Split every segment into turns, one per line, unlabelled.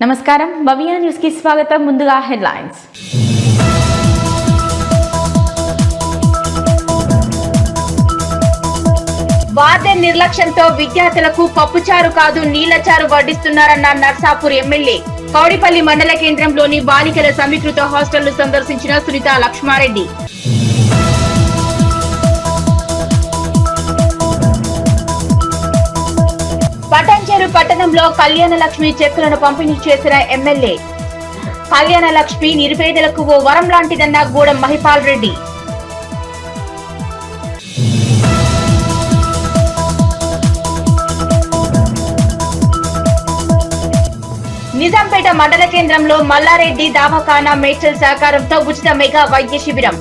నమస్కారం భవ్య న్యూస్ కి స్వాగతం. ముందుగా హెడ్లైన్స్. వార్డెన్ నిర్లక్ష్యంతో విద్యార్థులకు పప్పుచారు కాదు నీళ్లచారు వడ్డిస్తున్నారన్న నర్సాపూర్ ఎమ్మెల్యే. కౌడిపల్లి మండల కేంద్రంలోని బాలికల సమీకృత హాస్టల్ ను సందర్శించిన సునీత లక్ష్మారెడ్డి. పటాన్చెరు పట్టణంలో కళ్యాణ లక్ష్మి చెక్కులను పంపిణీ చేసిన ఎమ్మెల్యే. కళ్యాణ లక్ష్మి నిరుపేదలకు ఓ వరం లాంటిదన్న గూడెం మహిపాల్ రెడ్డి. నిజాంపేట మండల కేంద్రంలో మల్లారెడ్డి దవాఖానా మేడ్చల్ సహకారంతో ఉచిత మెగా వైద్య శిబిరం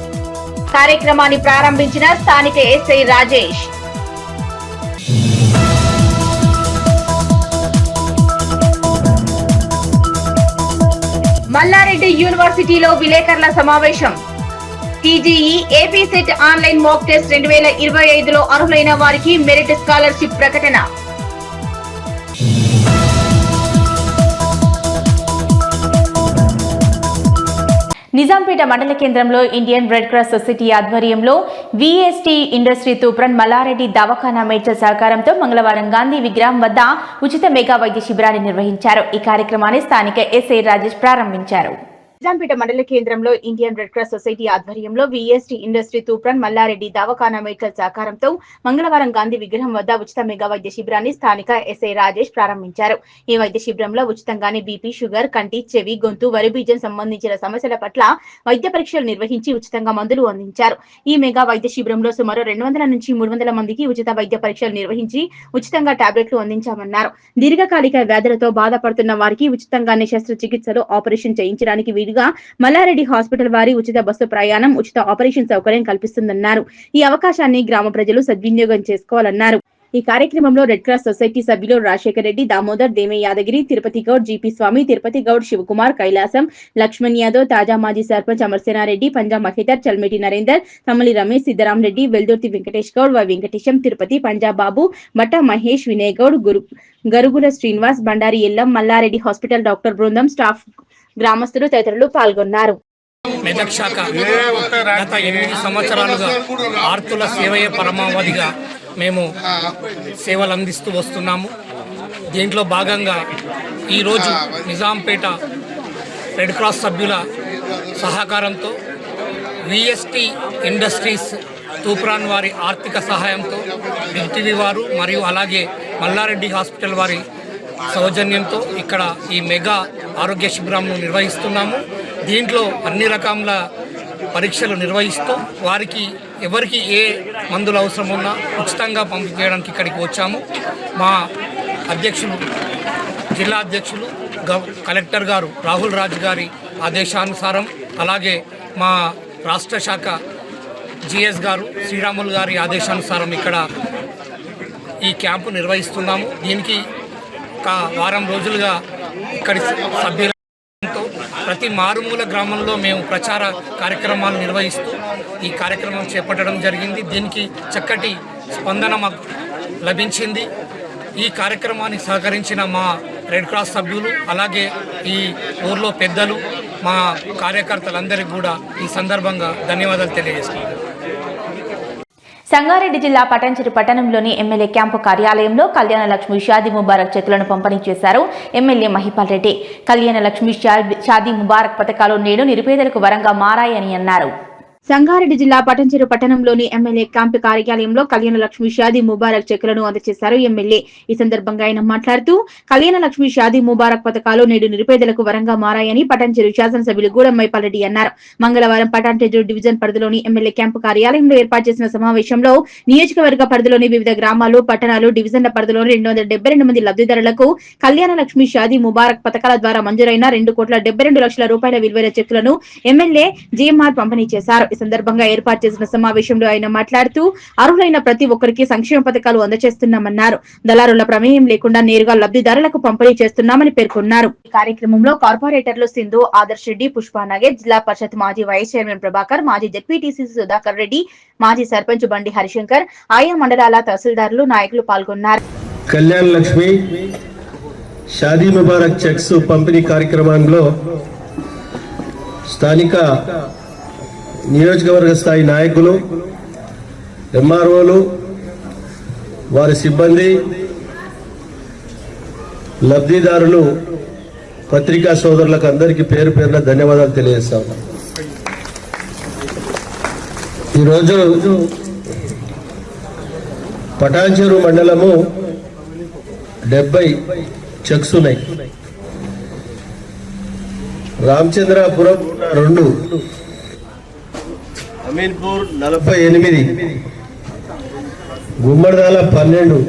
కార్యక్రమాన్ని ప్రారంభించిన స్థానిక ఎస్ఐ రాజేష్. మల్లారెడ్డి యూనివర్సిటీలో విలేకరుల సమావేశం. TGE AP CET online mock test 2025లో అర్హులైన వారికి మెరిట్ స్కాలర్షిప్ ప్రకటన. నిజాంపేట మండల కేంద్రంలో ఇండియన్ రెడ్ క్రాస్ సొసైటీ ఆధ్వర్యంలో విఎస్టీ ఇండస్ట్రీ తూప్రన్ మల్లారెడ్డి దవాఖానా మేడ్చల్ సహకారంతో మంగళవారం గాంధీ విగ్రహం వద్ద ఉచిత మెగా వైద్య శిబిరాన్ని నిర్వహించారు. ఈ కార్యక్రమాన్ని స్థానిక ఎస్ఐ రాజేష్ ప్రారంభించారు. నిజాంపేట మండల కేంద్రంలో ఇండియన్ రెడ్ క్రాస్ సొసైటీ ఆధ్వర్యంలో విఎస్టీ ఇండస్ట్రీ తూప్రన్ మల్లారెడ్డి దవాఖానా మేడ్చల్ సహకారంతో మంగళవారం గాంధీ విగ్రహం వద్ద ఉచిత మెగా వైద్య శిబిరాన్ని స్థానిక ఎస్ఐ రాజేష్ ప్రారంభించారు. ఈ వైద్య శిబిరంలో ఉచితంగానే బీపీ, షుగర్, కంటి, చెవి, గొంతు, వరిబీజం సంబంధించిన సమస్యల పట్ల వైద్య పరీక్షలు నిర్వహించి ఉచితంగా మందులు అందించారు. ఈ మెగా వైద్య శిబిరంలో సుమారు 200 నుంచి 300 మందికి ఉచిత వైద్య పరీక్షలు నిర్వహించి ఉచితంగా టాబ్లెట్లు అందించామన్నారు. దీర్ఘకాలిక వ్యాధులతో బాధపడుతున్న వారికి ఉచితంగానే శస్త్రచికిత్సలు, ఆపరేషన్ చేయించడానికి మల్లారెడ్డి హాస్పిటల్ వారి ఉచిత బస్సు ప్రయాణం, ఉచిత ఆపరేషన్ సౌకర్యం కల్పిస్తుందన్నారు. ఈ అవకాశాన్ని గ్రామ ప్రజలు సద్వినియోగం చేసుకోవాలన్నారు. ఈ కార్యక్రమంలో రెడ్ క్రాస్ సొసైటీ సభ్యులు రాజశేఖర్ రెడ్డి, దామోదర్, దేమే యాదగిరి, తిరుపతి గౌడ్, జీపీ స్వామి, తిరుపతి గౌడ్, శివకుమార్, కైలాసం, లక్ష్మణ్ యాదవ్, తాజా మాజీ సర్పంచ్ అమర్సేనారెడ్డి, పంజాబ్ మహేదర్, చల్మెటి నరేందర్, తమ్మలి రమేష్, సిద్ధరాం రెడ్డి, వెల్దుర్తి వెంకటేష్ గౌడ్, వై వెంకటేశం, తిరుపతి, పంజాబ్ బాబు, బట్ట మహేష్, వినయ్ గౌడ్, గరుగుల శ్రీనివాస్, బండారి ఎల్లం, మల్లారెడ్డి హాస్పిటల్ డాక్టర్ బృందం, స్టాఫ్, గ్రామస్తులు తదితరులు పాల్గొన్నారు.
మెదక్ శాఖ గత 8 సంవత్సరాలుగా ఆర్తుల సేవయే పరమావధిగా మేము సేవలు అందిస్తూ వస్తున్నాము. దీంట్లో భాగంగా ఈరోజు నిజాంపేట రెడ్ క్రాస్ సభ్యుల సహకారంతో విఎస్టీ ఇండస్ట్రీస్ తూప్రాన్ వారి ఆర్థిక సహాయంతో డిటివి వారు మరియు అలాగే మల్లారెడ్డి హాస్పిటల్ వారి సౌజన్యంతో ఇక్కడ ఈ మెగా ఆరోగ్య శిబిరంను నిర్వహిస్తున్నాము. దీంట్లో అన్ని రకాల పరీక్షలు నిర్వహిస్తూ వారికి ఎవరికి ఏ మందులు అవసరం ఉన్నా ఉచితంగా పంపించడానికి ఇక్కడికి వచ్చాము. మా అధ్యక్షులు, జిల్లా అధ్యక్షులు, కలెక్టర్ గారు రాహుల్ రాజ్ గారి ఆదేశానుసారం, అలాగే మా రాష్ట్ర శాఖ జిఎస్ గారు శ్రీరాములు గారి ఆదేశానుసారం ఇక్కడ ఈ క్యాంపు నిర్వహిస్తున్నాము. దీనికి ఒక వారం రోజులుగా ఇక్కడి సభ్యులతో ప్రతి మారుమూల గ్రామంలో మేము ప్రచార కార్యక్రమాలు నిర్వహిస్తూ ఈ కార్యక్రమం చేపట్టడం జరిగింది. దీనికి చక్కటి స్పందన మాకు లభించింది. ఈ కార్యక్రమానికి సహకరించిన మా రెడ్ క్రాస్ సభ్యులు, అలాగే ఈ ఊర్లో పెద్దలు, మా కార్యకర్తలందరికీ కూడా ఈ సందర్భంగా ధన్యవాదాలు తెలియజేస్తున్నాను.
సంగారెడ్డి జిల్లా పటాన్చెరు పట్టణంలోని ఎమ్మెల్యే క్యాంపు కార్యాలయంలో కళ్యాణ లక్ష్మి షాదీ ముబారక్ చెక్కులను పంపిణీ చేశారు ఎమ్మెల్యే మహిపాల్ రెడ్డి. కళ్యాణ లక్ష్మి షాదీ ముబారక్ పథకాలు నేడు నిరుపేదలకు వరంగా మారాయని అన్నారు. సంగారెడ్డి జిల్లా పటాన్చెరు పట్టణంలోని ఎమ్మెల్యే క్యాంపు కార్యాలయంలో కళ్యాణ లక్ష్మి షాదీ ముబారక్ చెక్కులను అందజేశారు ఎమ్మెల్యే. ఈ సందర్భంగా ఆయన మాట్లాడుతూ కళ్యాణ లక్ష్మి షాదీ ముబారక్ పథకాలు నేడు నిరుపేదలకు వరంగా మారాయని పటాన్చెరు శాసనసభ్యులు గూడెం మహిపాల్ రెడ్డి అన్నారు. మంగళవారం పటాన్చెరు డివిజన్ పరిధిలోని ఎమ్మెల్యే క్యాంపు కార్యాలయంలో ఏర్పాటు చేసిన సమావేశంలో నియోజకవర్గ పరిధిలోని వివిధ గ్రామాలు, పట్టణాలు, డివిజన్ల పరిధిలోని 272 మంది లబ్ధిదారులకు కళ్యాణ లక్ష్మి షాదీ ముబారక్ పథకాల ద్వారా మంజూరైన 2,72,00,000 రూపాయల విలువైన చెక్కులను ఎమ్మెల్యే జిఎంఆర్ పంపిణీ చేశారు. ఈ సందర్భంగా ఏర్పాటు చేసిన సమావేశంలో ఆయన మాట్లాడుతూ అర్హులైన ప్రతి ఒక్కరికి సంక్షేమ పథకాలు అందజేస్తున్నామన్నారు. దళారుల ప్రమేయం లేకుండా నేరుగా లబ్ధిదారులకు పంపిణీ చేస్తున్నామని పేర్కొన్నారు. ఈ కార్యక్రమంలో కార్పొరేటర్లు సింధు, ఆదర్శ్ రెడ్డి, పుష్ప నాగేష్, జిల్లా పరిషత్ మాజీ వైస్ చైర్మన్ ప్రభాకర్, మాజీ జెడ్పీటీసీ సుధాకర్ రెడ్డి, మాజీ సర్పంచ్ బండి హరిశంకర్, ఆయా మండలాల తహసీల్దారులు, నాయకులు పాల్గొన్నారు.
కళ్యాణ లక్ష్మి షాదీ ముబారక్ చెక్స్ పంపిణీ కార్యక్రమంలో స్థానిక నియోజకవర్గ స్థాయి నాయకులు, ఎంఆర్ఓలు, వారి సిబ్బంది, లబ్ధిదారులు, పత్రికా సోదరులకు అందరికీ పేరు పేరున ధన్యవాదాలు తెలియజేస్తా ఉన్నాం. ఈరోజు పటాన్చెరు మండలము 70 చెక్స్ ఉన్నాయి. రామచంద్రాపురం 2, అమీన్పూర్ 48, గుమ్మడిదాల 12,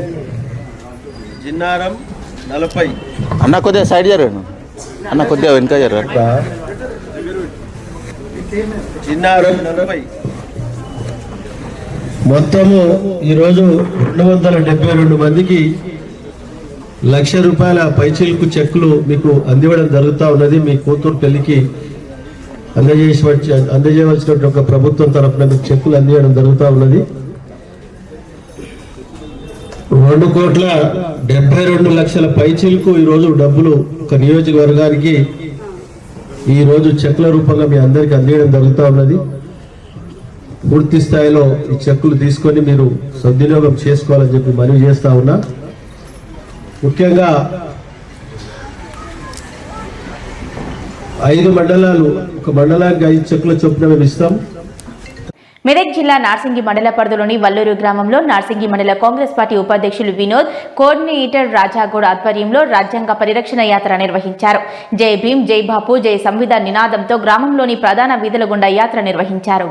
జిన్నారం 40.
అన్న కొద్దిగా సైడ్ జరగండి, అన్న కొద్దిగా వెనక జరగండి.
జిన్నారం 40. మొత్తము ఈరోజు 272 మందికి ₹1,00,000 పైచిలుకు చెక్కులు మీకు అందివ్వడం జరుగుతూ ఉన్నది. మీ కూతురు పెళ్లికి అందజేయవలసినటువంటి ఒక ప్రభుత్వం తరఫున మీకు చెక్కులు అందివ్వడం జరుగుతూ ఉన్నది. 2,72,00,000 పైచిలుకు ఈరోజు డబ్బులు ఒక నియోజకవర్గానికి ఈరోజు చెక్కుల రూపంగా మీ అందరికీ అందివ్వడం జరుగుతూ ఉన్నది. పూర్తి స్థాయిలో ఈ చెక్కులు తీసుకొని మీరు సద్వినియోగం చేసుకోవాలని చెప్పి మనవి చేస్తా ఉన్నా. ముఖ్యంగా 5 మండలాలు, ఒక మండలానికి 5 చెక్కుల చొప్పున మేము ఇస్తాం.
మెదక్ జిల్లా నార్సింగి మండల పరిధిలోని వల్లూరు గ్రామంలో నార్సింగి మండల కాంగ్రెస్ పార్టీ ఉపాధ్యక్షులు వినోద్, కోఆర్డినేటర్ రాజాగౌడ్ ఆధ్వర్యంలో రాజ్యాంగ పరిరక్షణ యాత్ర నిర్వహించారు. జై భీమ్, జై బాపు, జై సంవిధాన్ నినాదంతో గ్రామంలోని ప్రధాన వీధుల గుండా యాత్ర నిర్వహించారు.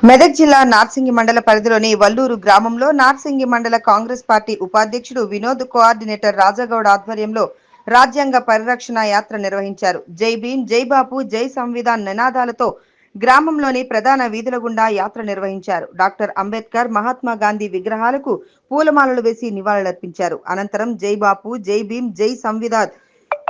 మెదక్ జిల్లా నార్సింగి మండల పరిధిలోని వల్లూరు గ్రామంలో నార్సింగి మండల కాంగ్రెస్ పార్టీ ఉపాధ్యక్షుడు వినోద్, కోఆర్డినేటర్ రాజాగౌడ్ ఆధ్వర్యంలో రాజ్యాంగ పరిరక్షణ యాత్ర నిర్వహించారు. జై భీమ్, జై బాపు, జై సంవిధాన్ నినాదాలతో గ్రామంలోని ప్రధాన వీధుల గుండా యాత్ర నిర్వహించారు. డాక్టర్ అంబేద్కర్, మహాత్మా గాంధీ విగ్రహాలకు పూలమాలలు వేసి నివాళులర్పించారు. అనంతరం జై బాపు, జై భీమ్, జై సంవిధాన్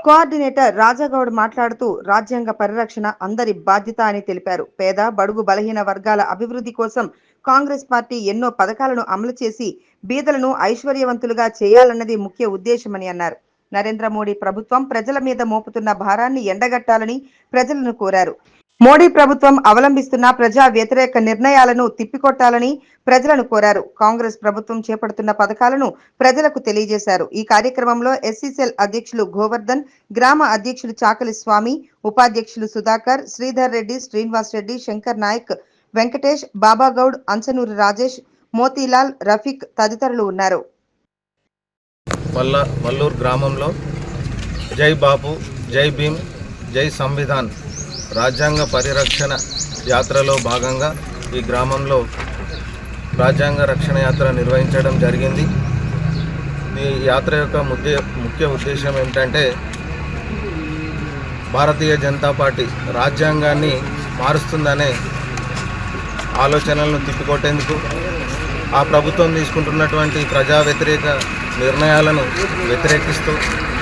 కోఆర్డినేటర్ రాజాగౌడ్ మాట్లాడుతూ రాజ్యాంగ పరిరక్షణ అందరి బాధ్యత అని తెలిపారు. పేద, బడుగు, బలహీన వర్గాల అభివృద్ధి కోసం కాంగ్రెస్ పార్టీ ఎన్నో పథకాలను అమలు చేసి బీదలను ఐశ్వర్యవంతులుగా చేయాలన్నది ముఖ్య ఉద్దేశమని అన్నారు. నరేంద్ర మోడీ ప్రభుత్వం ప్రజల మీద మోపుతున్న భారాన్ని ఎండగట్టాలని ప్రజలను కోరారు. మోడీ ప్రభుత్వం అవలంబిస్తున్న ప్రజా వ్యతిరేక నిర్ణయాలను తిప్పికొట్టాలని ప్రజలను కోరారు. కాంగ్రెస్ ప్రభుత్వం చేపడుతున్న పథకాలను ప్రజలకు తెలియజేశారు. ఈ కార్యక్రమంలో ఎస్సీసెల్ అధ్యక్షులు గోవర్ధన్, గ్రామ అధ్యక్షులు చాకలి స్వామి, ఉపాధ్యక్షులు సుధాకర్, శ్రీధర్ రెడ్డి, శ్రీనివాస్ రెడ్డి, శంకర్ నాయక్, వెంకటేష్, బాబాగౌడ్, అంచనూరి రాజేష్, మోతీలాల్, రఫీక్ తదితరులు ఉన్నారు.
వల్లూరు గ్రామంలో జై బాపు, జై భీమ్, జై సంవిధాన్ రాజ్యాంగ పరిరక్షణ యాత్రలో భాగంగా ఈ గ్రామంలో రాజ్యాంగ రక్షణ యాత్ర నిర్వహించడం జరిగింది. ఈ యాత్ర యొక్క ముఖ్య ఉద్దేశం ఏంటంటే భారతీయ జనతా పార్టీ రాజ్యాంగాన్ని మారుస్తుందనే ఆలోచనలను తిప్పికొట్టేందుకు, ఆ ప్రభుత్వం తీసుకుంటున్నటువంటి ప్రజా వ్యతిరేక నిర్ణయాలను వ్యతిరేకిస్తూ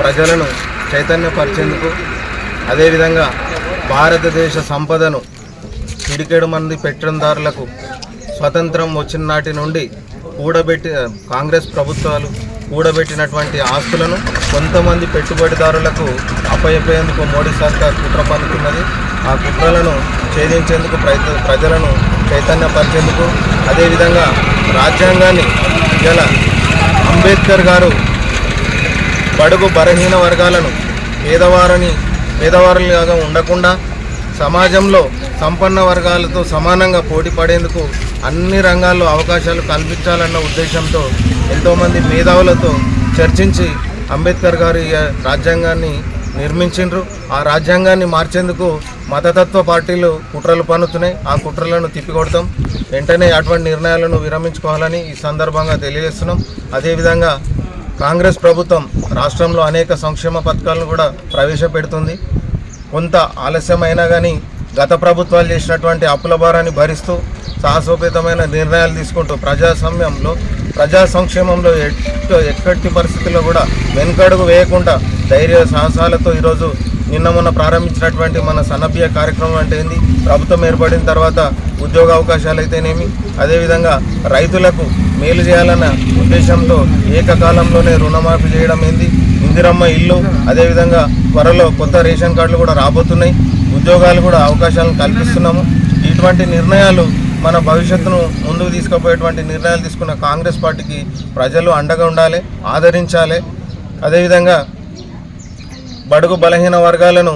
ప్రజలను చైతన్యపరిచేందుకు, అదేవిధంగా భారతదేశ సంపదను పిడికెడు మంది పెట్టుబడిదారులకు స్వతంత్రం వచ్చిన నాటి నుండి కాంగ్రెస్ ప్రభుత్వాలు కూడబెట్టినటువంటి ఆస్తులను కొంతమంది పెట్టుబడిదారులకు అప్పచెప్పేందుకు మోడీ సర్కార్ కుట్ర పన్నుతున్నది. ఆ కుట్రలను ఛేదించేందుకు ప్రజలను చైతన్యపరిచేందుకు, అదేవిధంగా రాజ్యాంగాన్ని గల అంబేద్కర్ గారు బడుగు బలహీన వర్గాలను పేదవారులుగా ఉండకుండా సమాజంలో సంపన్న వర్గాలతో సమానంగా పోటీ పడేందుకు అన్ని రంగాల్లో అవకాశాలు కల్పించాలన్న ఉద్దేశంతో ఎంతోమంది మేధావులతో చర్చించి అంబేద్కర్ గారు ఈ రాజ్యాంగాన్ని నిర్మించిండ్రు. ఆ రాజ్యాంగాన్ని మార్చేందుకు మతతత్వ పార్టీలు కుట్రలు పన్నుతున్నాయి. ఆ కుట్రలను తిప్పికొడతాం. వెంటనే అటువంటి నిర్ణయాలను విరమించుకోవాలని ఈ సందర్భంగా తెలియజేస్తున్నాం. అదేవిధంగా కాంగ్రెస్ ప్రభుత్వం రాష్ట్రంలో అనేక సంక్షేమ పథకాలను కూడా ప్రవేశపెడుతుంది. కొంత ఆలస్యమైనా కానీ గత ప్రభుత్వాలు చేసినటువంటి అప్పుల భారాన్ని భరిస్తూ సాహసోపేతమైన నిర్ణయాలు తీసుకుంటూ ప్రజా సంక్షేమంలో ఎక్కడి పరిస్థితుల్లో కూడా వెనుకడుగు వేయకుండా ధైర్య సాహసాలతో ఈరోజు నిన్న మొన్న ప్రారంభించినటువంటి మన సన్నబియ్య కార్యక్రమం అంటే ఏంది, ప్రభుత్వం ఏర్పడిన తర్వాత ఉద్యోగ అవకాశాలు అయితేనేమి, అదేవిధంగా రైతులకు మేలు చేయాలన్న ఉద్దేశంతో ఏకకాలంలోనే రుణమాఫీ చేయడం ఏంది, ఇందిరమ్మ ఇల్లు, అదేవిధంగా త్వరలో కొత్త రేషన్ కార్డులు కూడా రాబోతున్నాయి. ఉద్యోగాలు కూడా అవకాశాలను కల్పిస్తున్నాము. ఇటువంటి నిర్ణయాలు మన భవిష్యత్తును ముందుకు తీసుకుపోయేటువంటి నిర్ణయాలు తీసుకున్న కాంగ్రెస్ పార్టీకి ప్రజలు అండగా ఉండాలి, ఆదరించాలి. అదేవిధంగా బడుగు బలహీన వర్గాలను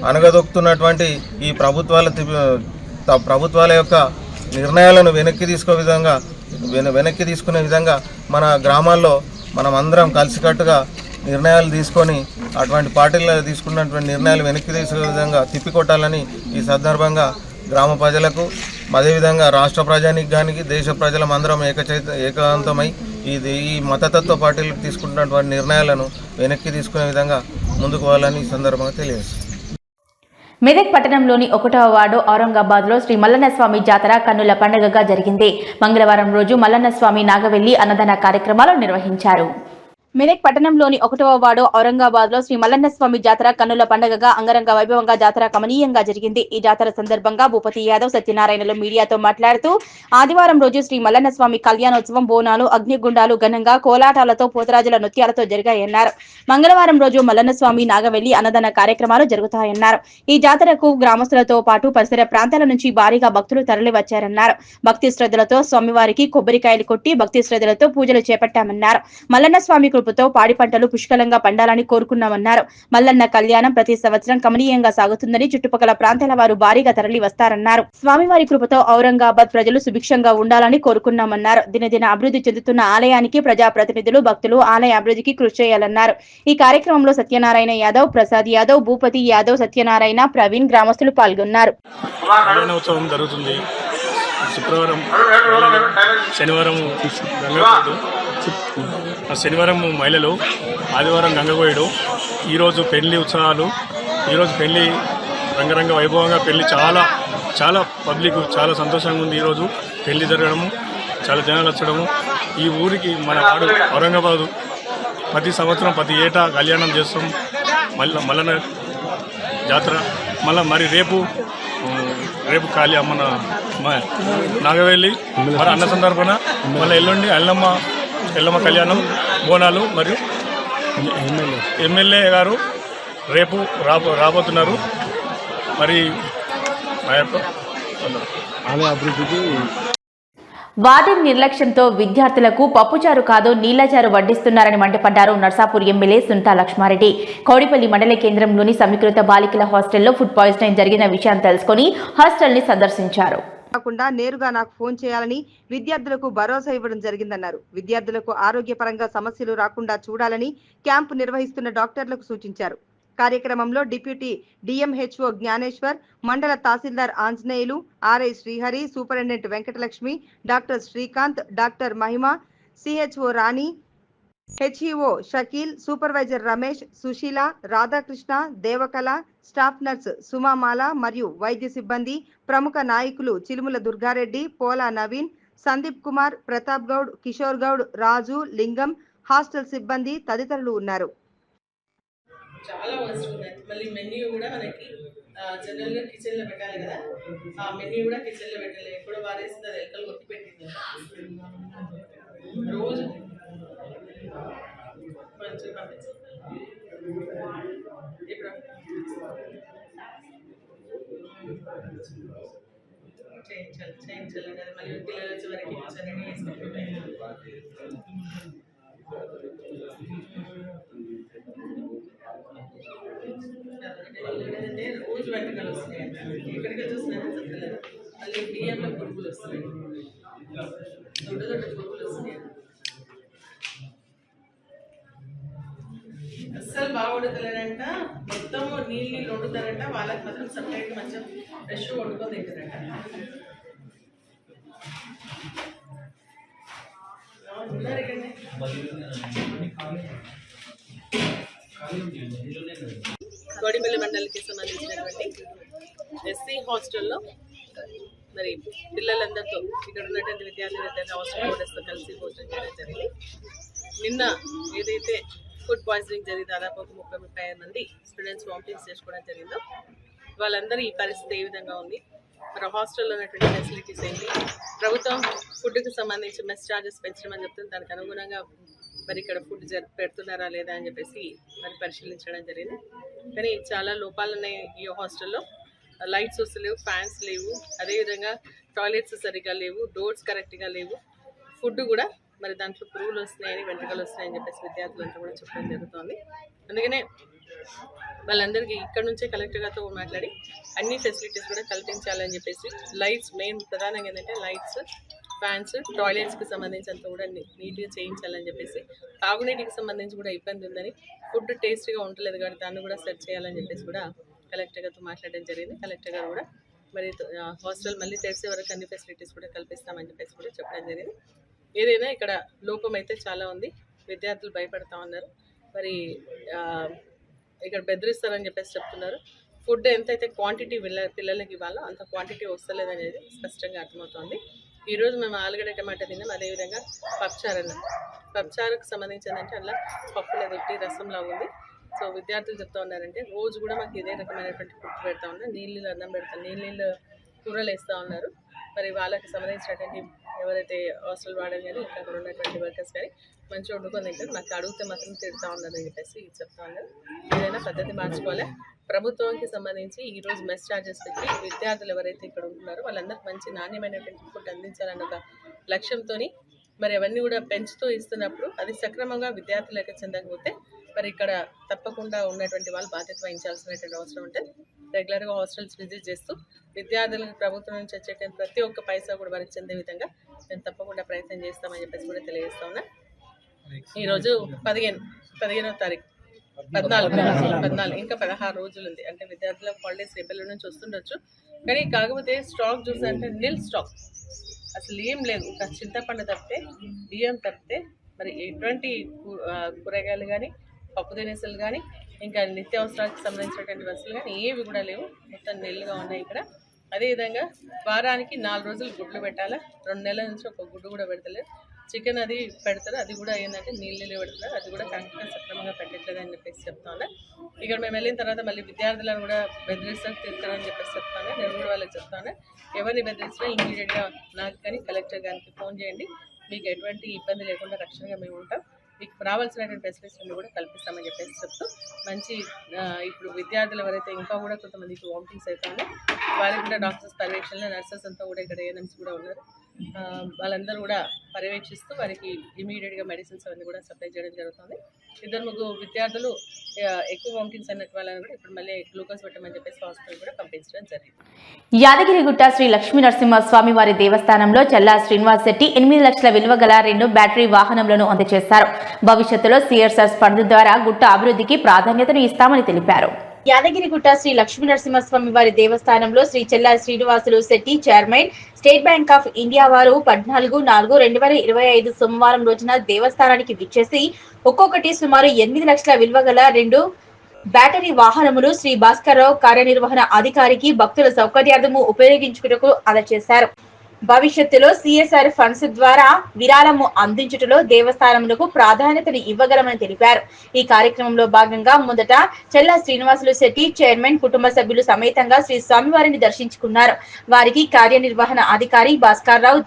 అణగదొక్కుతున్నటువంటి ఈ ప్రభుత్వాల యొక్క నిర్ణయాలను వెనక్కి తీసుకునే విధంగా మన గ్రామాల్లో మనం అందరం కలిసికట్టుగా నిర్ణయాలు తీసుకొని అటువంటి పార్టీలు తీసుకున్నటువంటి నిర్ణయాలు వెనక్కి తీసుకునే విధంగా తిప్పికొట్టాలని ఈ సందర్భంగా గ్రామ ప్రజలకు, అదేవిధంగా రాష్ట్ర ప్రజానీకానికి, దేశ ప్రజలందరం ఏకాంతమై ఈ మతతత్వ పార్టీలకు తీసుకుంటున్నటువంటి నిర్ణయాలను వెనక్కి తీసుకునే విధంగా ముందుకు పోవాలని ఈ సందర్భంగా తెలియజేస్తుంది.
మెదక్ పట్టణంలోని 1వ వార్డు ఔరంగాబాద్లో శ్రీ మల్లన్న స్వామి జాతర కన్నుల పండుగగా జరిగింది. మంగళవారం రోజు మల్లన్న స్వామి నాగవెల్లి అన్నదాన కార్యక్రమాలు నిర్వహించారు. మెదక్ పట్టణంలోని 1వ వార్డు ఔరంగాబాద్ లో శ్రీ మల్లన్న స్వామి జాతర కన్నుల పండుగగా అంగరంగ వైభవంగా జాతర కమనీయంగా జరిగింది. ఈ జాతర సందర్భంగా భూపతి యాదవ్ సత్యనారాయణలు మీడియాతో మాట్లాడుతూ ఆదివారం రోజు శ్రీ మల్లన్న స్వామి కళ్యాణోత్సవం, బోనాలు, అగ్నిగుండాలు ఘనంగా కోలాటాలతో, పోతరాజుల నృత్యాలతో జరిగాయన్నారు. మంగళవారం రోజు మల్లన్న స్వామి నాగవెల్లి అన్నదాన కార్యక్రమాలు జరుగుతాయన్నారు. ఈ జాతరకు గ్రామస్తులతో పాటు పరిసర ప్రాంతాల నుంచి భారీగా భక్తులు తరలి వచ్చారన్నారు. భక్తి శ్రద్ధలతో స్వామివారికి కొబ్బరికాయలు కొట్టి భక్తి శ్రద్ధలతో పూజలు చేపట్టామన్నారు. మల్లన్న స్వామి కృపతో పాడి పంటలు పుష్కలంగా పండాలని కోరుకున్నామన్నారు. మల్లన్న కళ్యాణం ప్రతి సంవత్సరం కమనీయంగా సాగుతుందని, చుట్టుపక్కల ప్రాంతాల వారు భారీగా తరలి వస్తారన్నారు. స్వామివారి కృపతో ఔరంగాబాద్ ప్రజలు సుభిక్షంగా ఉండాలని కోరుకున్నామన్నారు. దినదిన అభివృద్ధి చెందుతున్న ఆలయానికి ప్రజాప్రతినిధులు, భక్తులు ఆలయ అభివృద్ధికి కృషి చేయాలన్నారు. ఈ కార్యక్రమంలో సత్యనారాయణ యాదవ్, ప్రసాద్ యాదవ్, భూపతి యాదవ్, సత్యనారాయణ, ప్రవీణ్ గ్రామస్తులు పాల్గొన్నారు.
శనివారం మహిళలు, ఆదివారం గంగగోయుడు, ఈరోజు పెళ్లి ఉత్సవాలు. ఈరోజు పెళ్లి రంగరంగ వైభవంగా పెళ్లి చాలా పబ్లిక్ చాలా సంతోషంగా ఉంది. ఈరోజు పెళ్లి జరగడము, చాలా జనాలు వచ్చడము. ఈ ఊరికి మన వాడు ఔరంగాబాదు ప్రతి సంవత్సరం ప్రతి ఏటా కళ్యాణం చేస్తాం. మల్లన్న జాతర మరి రేపు మన నాగవెల్లి మరి అన్న సందర్భన మళ్ళీ ఎల్లుండి ఎల్లమ్మ కళ్యాణం, బోనాలు మరియు ఎమ్మెల్యే గారు రేపు రాబోతున్నారు. మరి మా యొక్క ఆలయ అభివృద్ధికి
వార్డెన్ నిర్లక్ష్యంతో విద్యార్థులకు పప్పుచారు కాదు నీళ్లచారు వడ్డిస్తున్నారని మండిపడ్డారు నర్సాపూర్ ఎమ్మెల్యే సుంతా లక్ష్మారెడ్డి. కౌడిపల్లి మండల కేంద్రంలోని సమీకృత బాలికల హాస్టల్లో ఫుడ్ పాయిజనింగ్ జరిగిన విషయాన్ని తెలుసుకుని హాస్టల్ ని సందర్శించారు.
కాకుండా నేరుగా నాకు ఫోన్ చేయాలని విద్యార్థులకు భరోసా ఇవ్వడం జరిగిందన్నారు. విద్యార్థులకు ఆరోగ్యపరంగా సమస్యలు రాకుండా చూడాలని క్యాంపు నిర్వహిస్తున్న డాక్టర్లకు సూచించారు. కార్యక్రమంలో డిప్యూటీ డిఎంహెచ్ఓ జ్ఞానేశ్వర్, మండల tahsildar Anjaneyulu, RI Srihari, superintendent Venkatalakshmi, doctor Srikanth, doctor Mahima, CHO Rani, HEO Shakeel, supervisor Ramesh, Sushila, Radhakrishna, Devakala, staff nurse Sumamala మరియు వైద్య సిబ్బంది, ప్రముఖ నాయకులు చిలుముల దుర్గారెడ్డి, పోలా నవీన్, సందీప్ కుమార్, ప్రతాప్ గౌడ్, కిషోర్ గౌడ్, రాజు, లింగం, హాస్టల్ సిబ్బంది తదితరులు ఉన్నారు.
చాలా వస్తుంది. మళ్ళీ మెన్యూ కూడా మనకి జనరల్గా కిచెన్లో పెట్టాలి కదా, ఆ మెన్యూ కూడా కిచెన్లో పెట్టాలి. ఎప్పుడో వారేసింది అది ఎక్కలు కొట్టి పెట్టింది రోజు కొంచెం పంపించి ఇప్పుడు చేయించాలి కదా. మళ్ళీ పిల్లలు వచ్చే వరకు కిచెన్ రెడీ చేసుకుంటున్నాయి. రోజు వెంటనే వస్తున్నాయి. ఇక్కడికి చూస్తున్నాయి చెప్పలేదు. మళ్ళీ బియ్యంలో పురుగులు వస్తున్నాయి, దొడ్డ పురుగులు వస్తున్నాయి. అస్సలు బాగుండలేదంట. మొత్తం నీళ్ళు వండుతారంట. వాళ్ళకి మాత్రం సపరేట్ మంచిగా ఫ్రెష్ వండుకొని తింటారంట. ఉన్నారు ఇక్కడ గౌడిపల్లి మండలికి సంబంధించినటువంటి ఎస్సీ హాస్టల్లో మరి పిల్లలందరితో ఇక్కడ ఉన్నటువంటి విద్యార్థి హాస్టల్ బోర్డర్స్తో కలిసి భోజనం చేయడం జరిగింది. నిన్న ఏదైతే ఫుడ్ పాయిజనింగ్ జరిగి దాదాపు 30-35 మంది స్టూడెంట్స్ వామిటింగ్స్ చేసుకోవడం జరిగిందో వాళ్ళందరూ ఈ పరిస్థితి ఏ విధంగా ఉంది, మరి హాస్టల్లో ఉన్నటువంటి ఫెసిలిటీస్ ఏంటి, ప్రభుత్వం ఫుడ్కి సంబంధించి మెస్ ఛార్జెస్ పెంచడం అని చెప్తుంది. దానికి అనుగుణంగా మరి ఇక్కడ ఫుడ్ పెడుతున్నారా లేదా అని చెప్పేసి మరి పరిశీలించడం జరిగింది. కానీ చాలా లోపాలు ఉన్నాయి ఈ హాస్టల్లో. లైట్స్ వస్తలేవు, ఫ్యాన్స్ లేవు, అదేవిధంగా టాయిలెట్స్ సరిగ్గా లేవు, డోర్స్ కరెక్ట్గా లేవు, ఫుడ్ కూడా మరి దాంట్లో పురుగులు వస్తున్నాయని, వెంట్రుకలు వస్తున్నాయని చెప్పేసి విద్యార్థులంతా కూడా చెప్పడం జరుగుతుంది. అందుకనే వాళ్ళందరికీ ఇక్కడ నుంచే కలెక్టర్ గారితో మాట్లాడి అన్ని ఫెసిలిటీస్ కూడా కల్పించాలని చెప్పేసి, లైట్స్ మెయిన్ ప్రధానంగా ఏంటంటే లైట్స్, ఫ్యాన్స్, టాయిలెట్స్కి సంబంధించినంత కూడా నీట్గా చేయించాలని చెప్పేసి, తాగునీటికి సంబంధించి కూడా ఇబ్బంది ఉందని, ఫుడ్ టేస్ట్గా ఉండలేదు కాబట్టి దాన్ని కూడా సెట్ చేయాలని చెప్పేసి కూడా కలెక్టర్ గారితో మాట్లాడడం జరిగింది. కలెక్టర్ గారు కూడా మరి హాస్టల్ మళ్ళీ తెరిసే వరకు అన్ని ఫెసిలిటీస్ కూడా కల్పిస్తామని చెప్పేసి కూడా చెప్పడం జరిగింది. ఏదైనా ఇక్కడ లోపం అయితే చాలా ఉంది, విద్యార్థులు భయపడతా ఉన్నారు. మరి ఇక్కడ బెదిరిస్తారని చెప్పేసి చెప్తున్నారు. ఫుడ్ ఎంతైతే క్వాంటిటీ పిల్లలకి ఇవ్వాలో అంత క్వాంటిటీ వస్తలేదనేది స్పష్టంగా అర్థమవుతోంది. ఈరోజు మేము ఆలుగడ్డ టమాటా తిన్నాం, అదేవిధంగా పప్పుచారు అన్నాం. పప్పుచారుకు సంబంధించిందంటే అలా పప్పు లేదొట్టి రసంలా ఉంది. సో విద్యార్థులు చెప్తా ఉన్నారంటే రోజు కూడా మాకు ఇదే రకమైనటువంటి ఫుడ్ పెడతా ఉన్నారు, నీళ్ళు అన్నం పెడతాం, నీళ్ళు కూరలు వేస్తూ ఉన్నారు. మరి వాళ్ళకి సంబంధించినటువంటి ఎవరైతే హాస్టల్ వాడని కానీ ఇంకా అక్కడ ఉన్నటువంటి వర్కర్స్ కానీ మంచిగా వండుకొని తింటారు, మాకు అడిగితే మాత్రం తిడతా ఉన్నారని చెప్పేసి చెప్తా ఉన్నారు. ఏదైనా పద్ధతి మార్చుకోవాలి. ప్రభుత్వానికి సంబంధించి ఈరోజు మెస్ ఛార్జెస్ పెట్టి విద్యార్థులు ఎవరైతే ఇక్కడ ఉంటున్నారో వాళ్ళందరికీ మంచి నాణ్యమైనటువంటి ఫుడ్ అందించాలన్న ఒక లక్ష్యంతో మరి అవన్నీ కూడా పెంచుతూ ఇస్తున్నప్పుడు అది సక్రమంగా విద్యార్థులకు చెందకపోతే మరి ఇక్కడ తప్పకుండా ఉన్నటువంటి వాళ్ళు బాధ్యత వహించాల్సినటువంటి అవసరం ఉంటుంది. రెగ్యులర్గా హాస్టల్స్ విజిట్ చేస్తూ విద్యార్థులకు ప్రభుత్వం నుంచి వచ్చేటువంటి ప్రతి ఒక్క పైసా కూడా వారికి చెందే విధంగా మేము తప్పకుండా ప్రయత్నం చేస్తామని చెప్పేసి కూడా తెలియజేస్తా ఉన్నా. ఈరోజు 15వ తారీఖు 14 ఇంకా 16 రోజులు ఉంది. అంటే విద్యార్థులకు హాలిడేస్ రేపటి నుంచి వస్తుండొచ్చు. కానీ కాకపోతే స్టాక్ చూసారంటే నిల్ స్టాక్, అసలు ఏం లేదు. ఒక చింతపండు తప్పితే, బియ్యం తప్పితే మరి ఎటువంటి కూరగాయలు కానీ, పప్పు దినుసులు కానీ, ఇంకా నిత్యావసరాలకు సంబంధించినటువంటి వస్తువులు కానీ ఏవి కూడా లేవు. మొత్తం నిల్లుగా ఉన్నాయి ఇక్కడ. అదేవిధంగా వారానికి 4 రోజులు గుడ్లు పెట్టాలి, 2 నెలల నుంచి ఒక గుడ్డు కూడా పెడతలేరు. చికెన్ అది పెడతారు, అది కూడా ఏంటంటే నీళ్ళు పెడతారు, అది కూడా కరెక్ట్గా సక్రమంగా పెట్టట్లేదు అని చెప్పేసి చెప్తాను. ఇక్కడ మేము వెళ్ళిన తర్వాత మళ్ళీ విద్యార్థులను కూడా బెదిరిస్తారు, తిడతారని చెప్పేసి చెప్తాను. నేను కూడా వాళ్ళకి చెప్తాను, ఎవరిని బెదిరిస్తున్నా ఇమీడియట్గా నాకు కానీ కలెక్టర్ గారికి ఫోన్ చేయండి, మీకు ఎటువంటి ఇబ్బంది లేకుండా రక్షణగా మేము ఉంటాం, మీకు రావాల్సినటువంటి ఫెసిలిటీస్ కూడా కల్పిస్తామని చెప్పేసి చెప్తూ మంచి ఇప్పుడు విద్యార్థులు ఎవరైతే ఇంకా కూడా కొంతమందికి వామిటింగ్స్ అవుతాయో వారికి కూడా డాక్టర్స్ పర్యవేక్షణలో నర్సెస్ అంతా కూడా ఇక్కడ ఏఎన్ఎంస్ కూడా ఉన్నారు, వాళ్ళందరూ కూడా పర్యవేక్షిస్తూ వారికి ఇమీడియట్గా మెడిసిన్స్ అవన్నీ కూడా సప్లై చేయడం జరుగుతుంది. 2-3 విద్యార్థులు ఎక్కువ వామిటింగ్స్ అన్నట్టు వాళ్ళని కూడా ఇప్పుడు మళ్ళీ గ్లూకోజ్ పెట్టమని చెప్పేసి హాస్పిటల్ కూడా పంపించడం జరిగింది.
యాదగిరిగుట్ట శ్రీ లక్ష్మీ నరసింహ స్వామి వారి దేవస్థానంలో చల్లా శ్రీనివాస్ శెట్టి 8 లక్షల విలువ గల 2 బ్యాటరీ వాహనములను అందజేశారు. భవిష్యత్తులో సిఎస్ఆర్ ఫండ్ ద్వారా గుట్ట అభివృద్ధికి ప్రాధాన్యతను ఇస్తామని తెలిపారు. యాదగిరిగుట్ట శ్రీ లక్ష్మీ నరసింహస్వామి వారి దేవస్థానంలో Sri Chella Srinivasulu Setty chairman State Bank of India వారు 14/4/2025 సోమవారం రోజున దేవస్థానానికి విచ్చేసి ఒక్కొక్కటి సుమారు 8 లక్షల విలువ గల 2 బ్యాటరీ వాహనములు శ్రీ భాస్కర్ రావు కార్యనిర్వహణ అధికారికి భక్తుల సౌకర్యార్థము ఉపయోగించుటకు అందజేశారు. భవిష్యత్తులో సిఎస్ఆర్ ఫండ్స్ ద్వారా విరాళము అందించుటలో దేవస్థానములకు ప్రాధాన్యతను ఇవ్వగలమని తెలిపారు. ఈ కార్యక్రమంలో భాగంగా మొదట చెల్లా శ్రీనివాసులు శెట్టి చైర్మన్ కుటుంబ సభ్యులు సమేతంగా శ్రీ స్వామివారిని దర్శించుకున్నారు. వారికి కార్యనిర్వహణ అధికారి భాస్కర్ రావు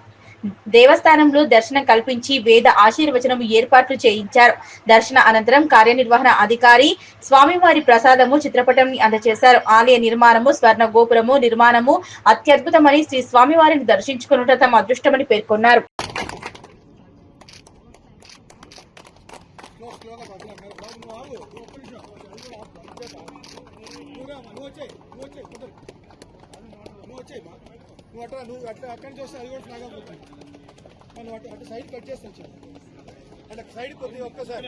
దేవస్థానంలో దర్శనం కల్పించి వేద ఆశీర్వచనము ఏర్పాట్లు చేయించారు. దర్శన అనంతరం కార్యనిర్వహణ అధికారి స్వామివారి ప్రసాదము చిత్రపటం అందజేశారు. ఆలయ నిర్మాణము, స్వర్ణ గోపురము నిర్మాణము అత్యద్భుతమని శ్రీ స్వామివారిని దర్శించుకున్నట తమ అదృష్టమని పేర్కొన్నారు.
నువ్వు అక్కడి నుంచి వస్తే అది కూడా ఫ్లాగ్ అయిపోతుంది. మనం అటు సైడ్ కట్ చేస్తాను, అంటే సైడ్ కొద్దిగా ఒక్కసారి.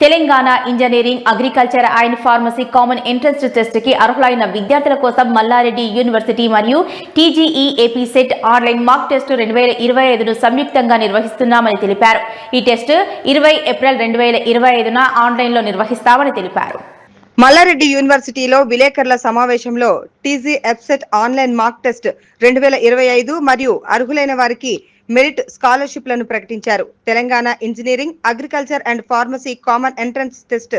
Telangana engineering, agriculture and pharmacy common entrance test కి అర్హులైన విద్యార్థుల కోసం మల్లారెడ్డి యూనివర్సిటీ మరియు TGE AP CET online mock test 2025ను సంయుక్తంగా నిర్వహిస్తున్నామని తెలిపారు. ఈ టెస్ట్ 20 ఏప్రిల్ 2025న ఆన్లైన్లో నిర్వహిస్తామని తెలిపారు.
మల్లారెడ్డి యూనివర్సిటీలో విలేకరుల సమావేశంలో టీజీ ఎఫ్సెట్ ఆన్లైన్ మాక్ టెస్ట్ 2025 మరియు అర్హులైన వారికి మెరిట్ స్కాలర్షిప్లను ప్రకటించారు. Telangana engineering, agriculture and pharmacy common entrance test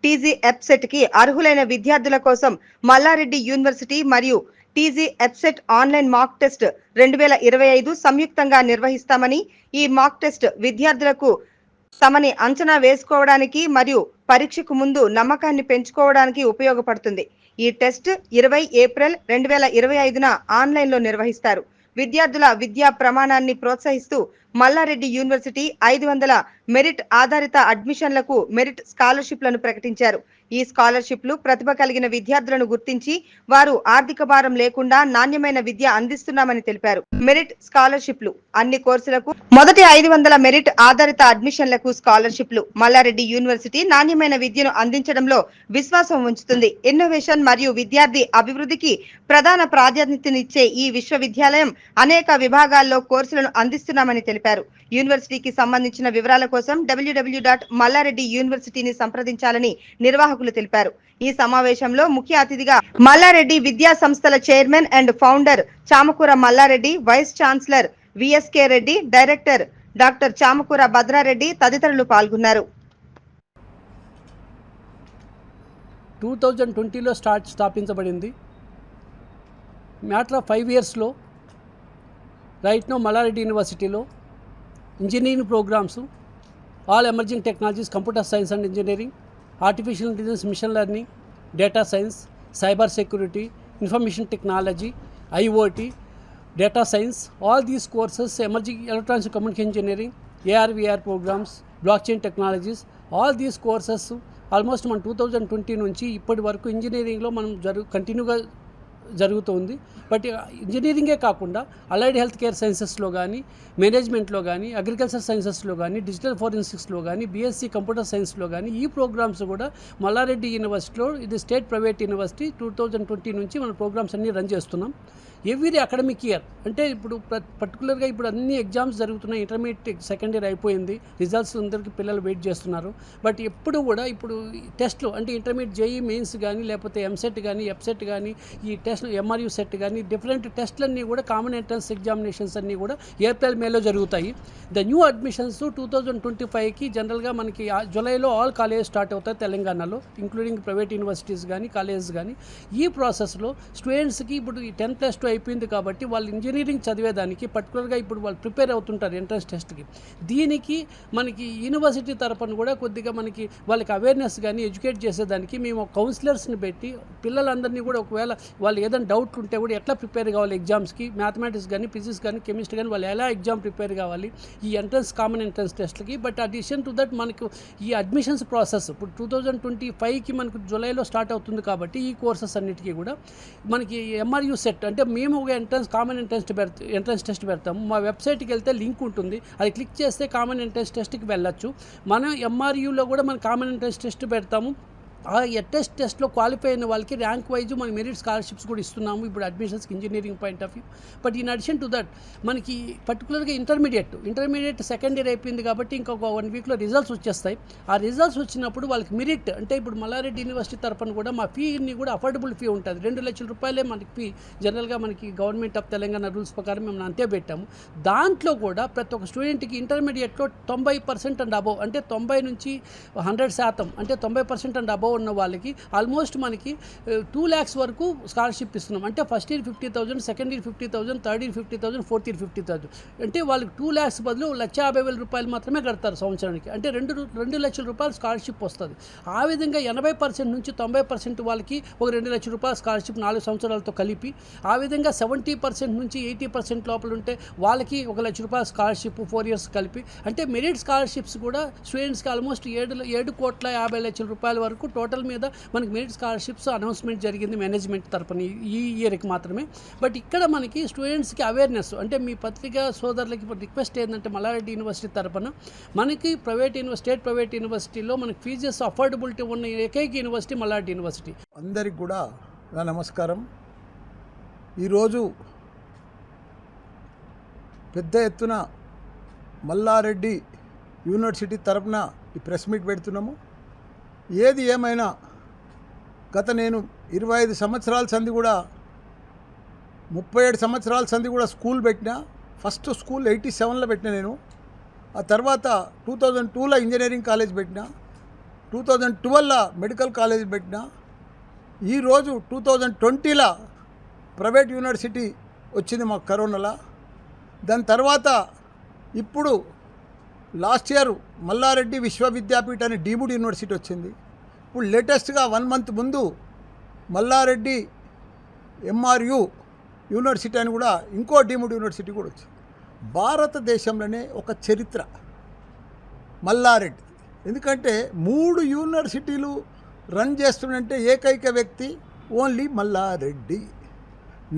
TG ఎఫ్సెట్ కి అర్హులైన విద్యార్థుల కోసం మల్లారెడ్డి యూనివర్సిటీ మరియు TG EAPCET online mock test 2025 సంయుక్తంగా నిర్వహిస్తామని, ఈ మాక్ టెస్ట్ విద్యార్థులకు తమని అంచనా వేసుకోవడానికి మరియు పరీక్షకు ముందు నమ్మకాన్ని పెంచుకోవడానికి ఉపయోగపడుతుంది. ఈ టెస్ట్ 20 ఏప్రిల్ 2025న ఆన్లైన్లో నిర్వహిస్తారు. విద్యార్థుల విద్యా ప్రమాణాన్ని ప్రోత్సహిస్తూ మల్లారెడ్డి యూనివర్సిటీ 500 మెరిట్ ఆధారిత అడ్మిషన్లకు మెరిట్ స్కాలర్షిప్లను ప్రకటించారు. ఈ స్కాలర్షిప్లు ప్రతిభ కలిగిన విద్యార్థులను గుర్తించి వారు ఆర్థిక భారం లేకుండా నాణ్యమైన విద్య అందిస్తున్నామని తెలిపారు. మెరిట్ స్కాలర్షిప్లు అన్ని కోర్సులకు మొదటి 500 మెరిట్ ఆధారిత అడ్మిషన్లకు స్కాలర్షిప్లు. మల్లారెడ్డి యూనివర్సిటీ నాణ్యమైన విద్యను అందించడంలో విశ్వాసం ఉంచుతుంది. ఇన్నోవేషన్ మరియు విద్యార్థి అభివృద్ధికి ప్రధాన ప్రాధాన్యతనిచ్చే ఈ విశ్వవిద్యాలయం అనేక విభాగాల్లో కోర్సులను అందిస్తున్నామని తెలిపారు. యూనివర్సిటీకి సంబంధించిన వివరాల కోసం www.mallareddyuniversityని సంప్రదించాలని నిర్వాహకులు తెలిపారు. ఈ సమావేశంలో ముఖ్య అతిథిగా మల్లారెడ్డి విద్యా సంస్థల chairman and founder Chamakura Malla Reddy, vice chancellor VSK Reddy, director doctor Chamakura Bhadra Reddy తదితరులు పాల్గొన్నారు.
2020లో స్థాపించబడింది. మ్యాటర్ ఆఫ్ 5 ఇయర్స్లో రైట్ నో మల్లారెడ్డి యూనివర్సిటీలో engineering programmes, all emerging technologies, computer science and engineering, artificial intelligence, machine learning, data science, cyber security, information technology, IoT, data science, all these courses, emerging electronics communication engineering, AR, VR programs, blockchain technologies, all these courses almost మన 2020 నుంచి ఇప్పటి వరకు ఇంజనీరింగ్లో మనం కంటిన్యూగా జరుగుతుంది. But ఇంజనీరింగే కాకుండా allied health care సైన్సెస్లో కానీ, మేనేజ్మెంట్లో కానీ, అగ్రికల్చర్ సైన్సెస్లో కానీ, డిజిటల్ ఫోరెన్సిక్స్లో కానీ, బీఎస్సీ కంప్యూటర్ సైన్స్లో కానీ ఈ ప్రోగ్రామ్స్ కూడా మల్లారెడ్డి యూనివర్సిటీలో, ఇది స్టేట్ ప్రైవేట్ యూనివర్సిటీ, 2020 నుంచి మన ప్రోగ్రామ్స్ అన్నీ రన్ చేస్తున్నాం. ఎవ్రీ అకాడమిక్ ఇయర్ అంటే ఇప్పుడు పర్టికులర్గా ఇప్పుడు అన్ని ఎగ్జామ్స్ జరుగుతున్నాయి. ఇంటర్మీడియట్ సెకండ్ ఇయర్ అయిపోయింది, రిజల్ట్స్ అందరికీ పిల్లలు వెయిట్ చేస్తున్నారు. బట్ ఎప్పుడు కూడా ఇప్పుడు టెస్ట్లు అంటే ఇంటర్మీడియట్ జేఈ మెయిన్స్ కానీ, లేకపోతే ఎంసెట్ కానీ, ఎఫ్సెట్ కానీ, ఈ టెస్ట్ ఎంఆర్యూ సెట్ కానీ, డిఫరెంట్ టెస్ట్లన్నీ కూడా కామన్ ఎంట్రన్స్ ఎగ్జామినేషన్స్ అన్నీ కూడా ఏప్రిల్ మేలో జరుగుతాయి. ద న్యూ అడ్మిషన్స్ 2025కి జనరల్గా మనకి జూలైలో ఆల్ కాలేజెస్ స్టార్ట్ అవుతాయి తెలంగాణలో, ఇంక్లూడింగ్ ప్రైవేట్ యూనివర్సిటీస్ కానీ, కాలేజెస్ కానీ. ఈ ప్రాసెస్లో స్టూడెంట్స్కి ఇప్పుడు ఈ 10+2 అయిపోయింది కాబట్టి వాళ్ళు ఇంజనీరింగ్ చదివేదానికి పర్టికులర్గా ఇప్పుడు వాళ్ళు ప్రిపేర్ అవుతుంటారు ఎంట్రన్స్ టెస్ట్కి. దీనికి మనకి యూనివర్సిటీ తరపున కూడా కొద్దిగా మనకి వాళ్ళకి అవేర్నెస్ కానీ ఎడ్యుకేట్ చేసేదానికి మేము కౌన్సిలర్స్ని పెట్టి పిల్లలందరినీ కూడా ఒకవేళ వాళ్ళు ఏదైనా డౌట్ ఉంటే కూడా ఎట్లా ప్రిపేర్ కావాలి ఎగ్జామ్స్కి, మ్యాథమెటిక్స్ కానీ, ఫిజిక్స్ కానీ, కెమిస్ట్రీ కానీ వాళ్ళు ఎలా ఎగ్జామ్ ప్రిపేర్ కావాలి ఈ ఎంట్రన్స్ కామన్ ఎంట్రన్స్ టెస్ట్లకి. బట్ అడిషన్ టు దట్ మనకు ఈ అడ్మిషన్స్ ప్రాసెస్ ఇప్పుడు 2025కి మనకు జూలైలో స్టార్ట్ అవుతుంది కాబట్టి ఈ కోర్సెస్ అన్నిటికీ కూడా మనకి ఎంఆర్యూ సెట్ అంటే మేము ఒక కామన్ ఎంట్రన్స్ టెస్ట్ పెడతాము. మా వెబ్సైట్కి వెళ్తే లింక్ ఉంటుంది, అది క్లిక్ చేస్తే కామన్ ఎంట్రన్స్ టెస్ట్కి వెళ్ళొచ్చు. మనం ఎంఆర్యూలో కూడా మనం కామన్ ఎంట్రన్స్ టెస్ట్ పెడతాము. ఆ టెస్ట్లో క్వాలిఫై అయిన వాళ్ళకి ర్యాంక్ వైజ్ మన మెరిట్ స్కాలర్షిప్స్ కూడా ఇస్తున్నాము ఇప్పుడు అడ్మిషన్స్కి engineering point of view. But in addition to that మనకి పర్టికులర్గా ఇంటర్మీడియట్ సెకండ్ ఇయర్ అయిపోయింది కాబట్టి ఇంకొక 1 వీక్లో రిజల్ట్స్ వచ్చేస్తాయి. ఆ రిజల్ట్స్ వచ్చినప్పుడు వాళ్ళకి మెరిట్ అంటే ఇప్పుడు మల్లారెడ్డి యూనివర్సిటీ తరఫున కూడా మా ఫీని కూడా అఫోర్డబుల్ ఫీ ఉంటుంది. 2 లక్షల రూపాయలే మనకి ఫీ జనరల్గా మనకి గవర్నమెంట్ ఆఫ్ తెలంగాణ రూల్స్ ప్రకారం మేము అంతే పెట్టాము. దాంట్లో కూడా ప్రతి ఒక్క స్టూడెంట్కి ఇంటర్మీడియట్లో 90% అండ్ అబోవ్ అంటే 90 నుంచి 100% అంటే 90% అండ్ అబోవ్ ఉన్న వాళ్ళకి ఆల్మోస్ట్ మనకి 2 lakhs వరకు స్కాలర్షిప్ ఇస్తున్నాం. అంటే first year 50,000, second year 50,000, third year 50,000, fourth year 50,000. అంటే వాళ్ళకి 2 lakhs బదులు 1,50,000 రూపాయలు మాత్రమే కడతారు సంవత్సరానికి. అంటే 2 లక్షల రూపాయలు స్కాలర్షిప్ వస్తుంది. ఆ విధంగా 80% నుంచి 90% వాళ్ళకి ఒక 2 లక్షల రూపాయల స్కాలర్షిప్ 4 సంవత్సరాలతో కలిపి, ఆ విధంగా 70% నుంచి 80% లోపల ఉంటే వాళ్ళకి 1 లక్ష రూపాయల స్కాలర్షిప్ 4 years కలిపి. అంటే మెరిట్ స్కాలర్షిప్స్ కూడా స్టూడెంట్స్కి ఆల్మోస్ట్ 7,50,00,000 రూపాయల వరకు టోటల్ మీద మనకి మెరిట్ స్కాలర్షిప్స్ అనౌన్స్మెంట్ జరిగింది మేనేజ్మెంట్ తరపున ఈ ఇయర్కి మాత్రమే. బట్ ఇక్కడ మనకి స్టూడెంట్స్కి అవేర్నెస్ అంటే మీ పత్రికా సోదరులకి రిక్వెస్ట్ ఏంటంటే మల్లారెడ్డి యూనివర్సిటీ తరపున మనకి స్టేట్ ప్రైవేట్ యూనివర్సిటీలో మనకి ఫీజెస్ అఫోర్డబిలిటీ ఉన్న ఏకైక యూనివర్సిటీ మల్లారెడ్డి యూనివర్సిటీ.
అందరికి కూడా నా నమస్కారం. ఈరోజు పెద్ద ఎత్తున మల్లారెడ్డి యూనివర్సిటీ తరపున ఈ ప్రెస్ మీట్ పెడుతున్నాము. ఏది ఏమైనా గత నేను 25 సంవత్సరాల సంది కూడా 37 సంవత్సరాల సంది కూడా స్కూల్ పెట్టినా. ఫస్ట్ స్కూల్ 87లో పెట్టినా నేను. ఆ తర్వాత 2002లో ఇంజనీరింగ్ కాలేజ్ పెట్టినా, 2012లో మెడికల్ కాలేజ్ పెట్టినా. ఈరోజు 2020లో ప్రైవేట్ యూనివర్సిటీ వచ్చింది మాకు కరోనాలో. దాని తర్వాత ఇప్పుడు లాస్ట్ ఇయర్ మల్లారెడ్డి విశ్వవిద్యాపీఠ అనే డీమ్డ్ యూనివర్సిటీ వచ్చింది. ఇప్పుడు లేటెస్ట్గా 1 మంత్ ముందు మల్లారెడ్డి MRU యూనివర్సిటీ అని కూడా ఇంకో డీమ్డ్ యూనివర్సిటీ కూడా వచ్చింది. భారతదేశంలోనే ఒక చరిత్ర మల్లారెడ్డి. ఎందుకంటే 3 యూనివర్సిటీలు రన్ చేస్తున్నంటే ఏకైక వ్యక్తి ఓన్లీ మల్లారెడ్డి.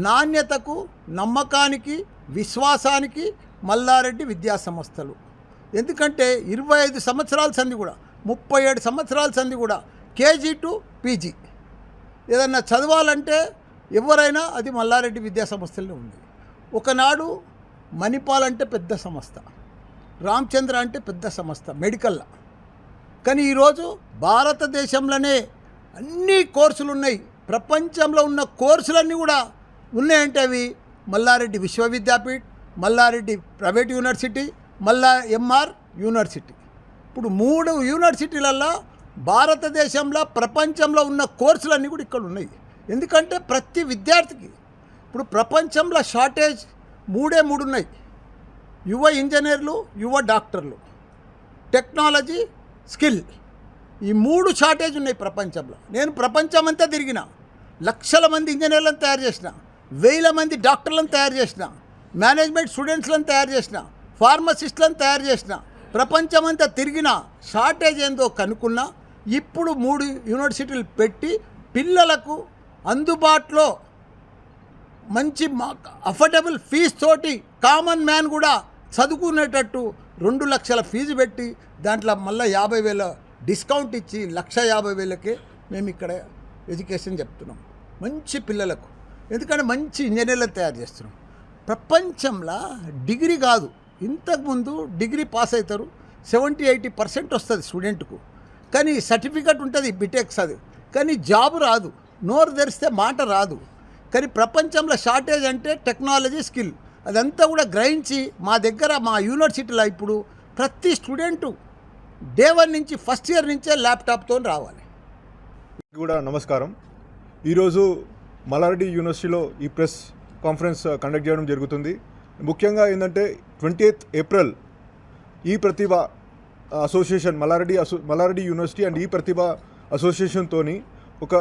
నాణ్యతకు, నమ్మకానికి, విశ్వాసానికి మల్లారెడ్డి విద్యా సంస్థలు. ఎందుకంటే 25 సంవత్సరాల సంధి కూడా, 37 సంవత్సరాల సంధి కూడా KG to PG ఏదన్నా చదవాలంటే ఎవరైనా అది మల్లారెడ్డి విద్యా సంస్థల్లో ఉంది. ఒకనాడు మణిపాల్ అంటే పెద్ద సంస్థ, రామచంద్ర అంటే పెద్ద సంస్థ మెడికల్లో. కానీ ఈరోజు భారతదేశంలోనే అన్ని కోర్సులు ఉన్నాయి. ప్రపంచంలో ఉన్న కోర్సులన్నీ కూడా ఉన్నాయంటే అవి Malla Reddy Vishwavidyapeeth, Malla Reddy private university, MR university. ఇప్పుడు 3 యూనివర్సిటీలలో భారతదేశంలో ప్రపంచంలో ఉన్న కోర్సులన్నీ కూడా ఇక్కడ ఉన్నాయి. ఎందుకంటే ప్రతి విద్యార్థికి ఇప్పుడు ప్రపంచంలో షార్టేజ్ 3 ఉన్నాయి. యువ ఇంజనీర్లు, యువ డాక్టర్లు, టెక్నాలజీ, స్కిల్. ఈ 3 షార్టేజ్ ఉన్నాయి ప్రపంచంలో. నేను ప్రపంచమంతా తిరిగిన, లక్షల మంది ఇంజనీర్లను తయారు చేసిన, 1000 మంది డాక్టర్లను తయారు చేసిన, మేనేజ్మెంట్ స్టూడెంట్స్లను తయారు చేసిన, ఫార్మసిస్టులను తయారు చేసిన, ప్రపంచమంతా తిరిగిన, షార్టేజ్ ఏందో కనుక్కున్నా. ఇప్పుడు 3 యూనివర్సిటీలు పెట్టి పిల్లలకు అందుబాటులో మంచి అఫోర్డబుల్ ఫీజు తోటి కామన్ మ్యాన్ కూడా చదువుకునేటట్టు 2 లక్షల ఫీజు పెట్టి దాంట్లో మళ్ళీ 50,000 డిస్కౌంట్ ఇచ్చి 1,50,000కే మేము ఇక్కడ ఎడ్యుకేషన్ చెప్తున్నాం మంచి పిల్లలకు. ఎందుకంటే మంచి ఇంజనీర్లను తయారు చేస్తున్నాం. ప్రపంచంలో డిగ్రీ కాదు, ఇంతకుముందు డిగ్రీ పాస్ అవుతారు 70-80% వస్తుంది స్టూడెంట్కు. కానీ సర్టిఫికెట్ ఉంటుంది బీటెక్ చదివి, కానీ జాబ్ రాదు, నోరు తెరిస్తే మాట రాదు. కానీ ప్రపంచంలో షార్టేజ్ అంటే టెక్నాలజీ, స్కిల్. అదంతా కూడా గ్రహించి మా దగ్గర మా యూనివర్సిటీలో ఇప్పుడు ప్రతి స్టూడెంటు డే 1 నుంచి ఫస్ట్ ఇయర్ నుంచే ల్యాప్టాప్తో రావాలి.
కూడా నమస్కారం. ఈరోజు మల్లారెడ్డి యూనివర్సిటీలో ఈ ప్రెస్ కాన్ఫరెన్స్ కండక్ట్ చేయడం జరుగుతుంది. ముఖ్యంగా ఏంటంటే 20th April ఈ ప్రతిభ అసోసియేషన్ మల్లారెడ్డి యూనివర్సిటీ అండ్ ఈ ప్రతిభ అసోసియేషన్తో ఒక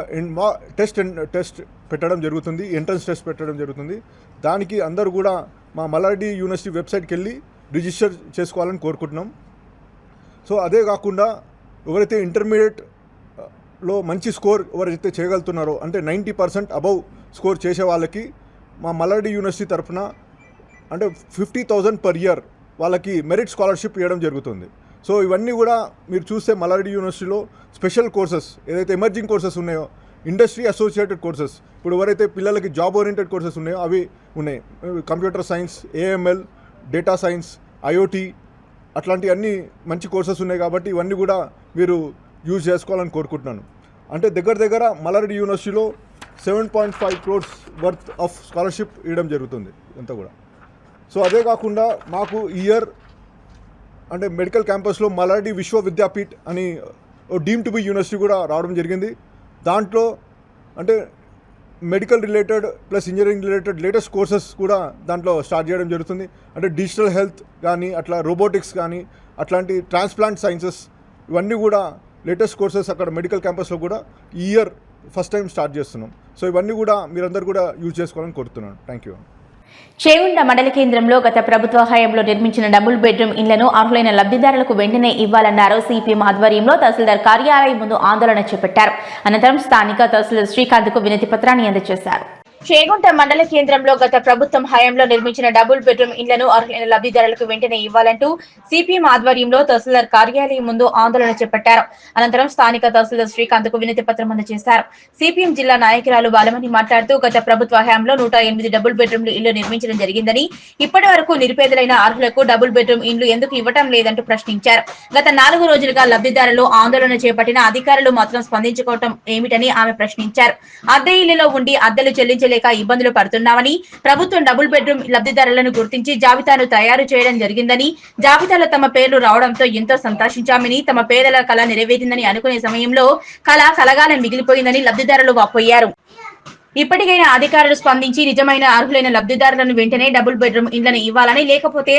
టెస్ట్ పెట్టడం జరుగుతుంది, ఎంట్రన్స్ టెస్ట్ పెట్టడం జరుగుతుంది. దానికి అందరూ కూడా మా మల్లారెడ్డి యూనివర్సిటీ వెబ్సైట్కి వెళ్ళి రిజిస్టర్ చేసుకోవాలని కోరుకుంటున్నాం. సో అదే కాకుండా ఎవరైతే ఇంటర్మీడియట్లో మంచి స్కోర్ ఎవరైతే చేయగలుగుతున్నారో అంటే 90% అబవ్ స్కోర్ చేసే వాళ్ళకి మా మల్లారెడ్డి యూనివర్సిటీ తరఫున అంటే 50,000 per year వాళ్ళకి మెరిట్ స్కాలర్షిప్ ఇవ్వడం జరుగుతుంది. సో ఇవన్నీ కూడా మీరు చూస్తే మల్లారెడ్డి యూనివర్సిటీలో స్పెషల్ కోర్సెస్ ఏదైతే ఎమర్జింగ్ కోర్సెస్ ఉన్నాయో, ఇండస్ట్రీ అసోసియేటెడ్ కోర్సెస్, ఇప్పుడు ఎవరైతే పిల్లలకి జాబ్ ఓరియంటెడ్ కోర్సెస్ ఉన్నాయో అవి ఉన్నాయి. Computer science, AML, data science, IoT అట్లాంటి అన్ని మంచి కోర్సెస్ ఉన్నాయి. కాబట్టి ఇవన్నీ కూడా మీరు యూజ్ చేసుకోవాలని కోరుకుంటున్నాను. అంటే దగ్గర మల్లారెడ్డి యూనివర్సిటీలో 7.5 crores వర్త్ ఆఫ్ స్కాలర్షిప్ ఇవ్వడం జరుగుతుంది అంతా కూడా. సో అదే కాకుండా మాకు ఇయర్ అంటే మెడికల్ క్యాంపస్లో మల్లారెడ్డి విశ్వవిద్యాపీఠ్ అని డీమ్ టు బి యూనివర్సిటీ కూడా రావడం జరిగింది. దాంట్లో అంటే medical related plus engineering related latest courses కూడా దాంట్లో స్టార్ట్ చేయడం జరుగుతుంది. అంటే డిజిటల్ హెల్త్ కానీ, అట్లా రోబోటిక్స్ కానీ, అట్లాంటి ట్రాన్స్ప్లాంట్ సైన్సెస్ ఇవన్నీ కూడా లేటెస్ట్ కోర్సెస్ అక్కడ మెడికల్ క్యాంపస్లో కూడా ఈ ఇయర్ ఫస్ట్ టైం స్టార్ట్ చేస్తున్నాం. సో ఇవన్నీ కూడా మీరందరూ కూడా యూజ్ చేసుకోవాలని కోరుతున్నాను. Thank you.
చేగుంట మండల కేంద్రంలో గత ప్రభుత్వ హయాంలో నిర్మించిన డబుల్ బెడ్రూమ్ ఇళ్లను అర్హులైన లబ్ధిదారులకు వెంటనే ఇవ్వాలన్నారు. సిపిఎం ఆధ్వర్యంలో తహసీల్దార్ కార్యాలయం ముందు ఆందోళన చేపట్టారు. అనంతరం స్థానిక తహసీల్దార్ శ్రీకాంత్కు వినతి పత్రాన్ని అందజేశారు. చేగుంట మండల కేంద్రంలో గత ప్రభుత్వం హయాంలో నిర్మించిన డబుల్ బెడ్రూమ్ ఇళ్లను అర్హులైన లబ్ధిదారులకు వెంటనే ఇవ్వాలంటూ సిపిఎం ఆధ్వర్యంలో తహసీల్దార్ కార్యాలయం ముందు ఆందోళన చేపట్టారు. అనంతరం స్థానిక తహసీల్దార్ శ్రీకాంత్కు వినతి పత్రం అందజేశారు. సిపిఎం జిల్లా నాయకురాలు బాలమణి మాట్లాడుతూ గత ప్రభుత్వ హయాంలో 108 డబుల్ బెడ్రూమ్లు ఇళ్లు నిర్మించడం జరిగిందని, ఇప్పటి వరకు నిరుపేదలైన అర్హులకు డబుల్ బెడ్రూమ్ ఇళ్లు ఎందుకు ఇవ్వటం లేదంటూ ప్రశ్నించారు. గత 4 రోజులుగా లబ్ధిదారులు ఆందోళన చేపట్టిన అధికారులు మాత్రం స్పందించుకోవటం ఏమిటని ఆమె ప్రశ్నించారు. అద్దె ఇళ్లలో ఉండి అద్దెలు చెల్లించలేక ఇబ్బందులు పడుతున్నామని, ప్రభుత్వం డబుల్ బెడ్రూమ్ లబ్ధిదారులను గుర్తించి జాబితాను తయారు చేయడం జరిగిందని, జాబితాలో తమ పేర్లు రావడంతో ఎంతో సంతోషించామని, తమ పేదల కళ నెరవేరిందని అనుకునే సమయంలో కళ కలగానే మిగిలిపోయిందని లబ్ధిదారులు వాపోయారు. ఇప్పటికైనా అధికారులు స్పందించి నిజమైన అర్హులైన లబ్ధిదారులను వెంటనే డబుల్ బెడ్రూమ్ ఇండ్లను ఇవ్వాలని, లేకపోతే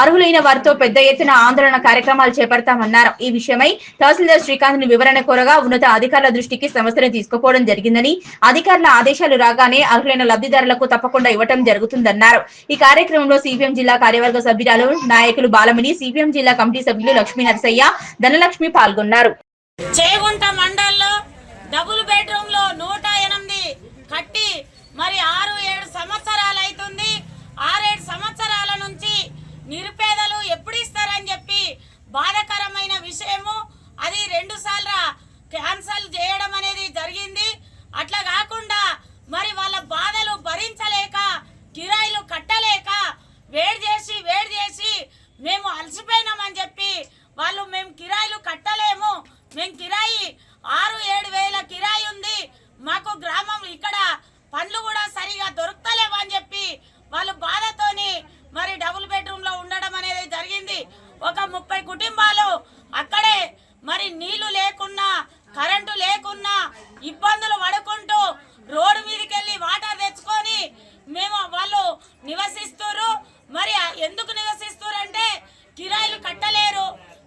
అర్హులైన వారితో పెద్ద ఎత్తున ఆందోళన కార్యక్రమాలు చేపడతామన్నారు. ఈ విషయమై తహసీల్దార్ శ్రీకాంత్ వివరణ కోరగా ఉన్నత అధికారుల దృష్టికి సమస్యను తీసుకుపోవడం జరిగిందని, అధికారుల ఆదేశాలు రాగానే అర్హులైన లబ్ధిదారులకు తప్పకుండా ఇవ్వటం జరుగుతుందన్నారు. ఈ కార్యక్రమంలో సిపిఎం జిల్లా కార్యవర్గ సభ్యురాలు నాయకులు బాలమణి, సిపిఎం జిల్లా కమిటీ సభ్యులు లక్ష్మీ నరసయ్య, ధనలక్ష్మి పాల్గొన్నారు.
చేగుంట మండల్లో డబుల్ బెడ్రూమ్ లో 108 కట్టి మరి 6-7 సంవత్సరాలు అవుతుంది. 6-7 సంవత్సరాల నుంచి నిరుపేదలు ఎప్పుడు ఇస్తారని చెప్పి బాధాకరమైన విషయము. అది 2 సార్లు క్యాన్సల్ చేయడం అనేది జరిగింది. అట్లా కాకుండా మరి వాళ్ళ బాధలు భరించలేక, కిరాయిలు కట్టలేక వేడి చేసి మేము అలసిపోయినామని చెప్పి వాళ్ళు మేము కిరాయిలు కట్టలేము, మేము కిరాయి 6-7 వేల కిరాయి ఉంది, మాకు గ్రామం ఇక్కడ పనులు కూడా సరిగా దొరుకుతలేవు అని చెప్పి వాళ్ళు బాధతోని మరి డబుల్ బెడ్రూమ్ లో ఉండడం అనేది జరిగింది. ఒక 30 కుటుంబాలు అక్కడే మరి నీళ్లు లేకున్నా, కరెంటు లేకున్నా ఇబ్బందులు పడుకుంటూ రోడ్డు మీదకి వెళ్ళి వాటర్ తెచ్చుకొని మేము వాళ్ళు నివసిస్తున్నారు. మరి ఎందుకు నివసిస్తున్నారు అంటే కిరాయిలు కట్టలేరు,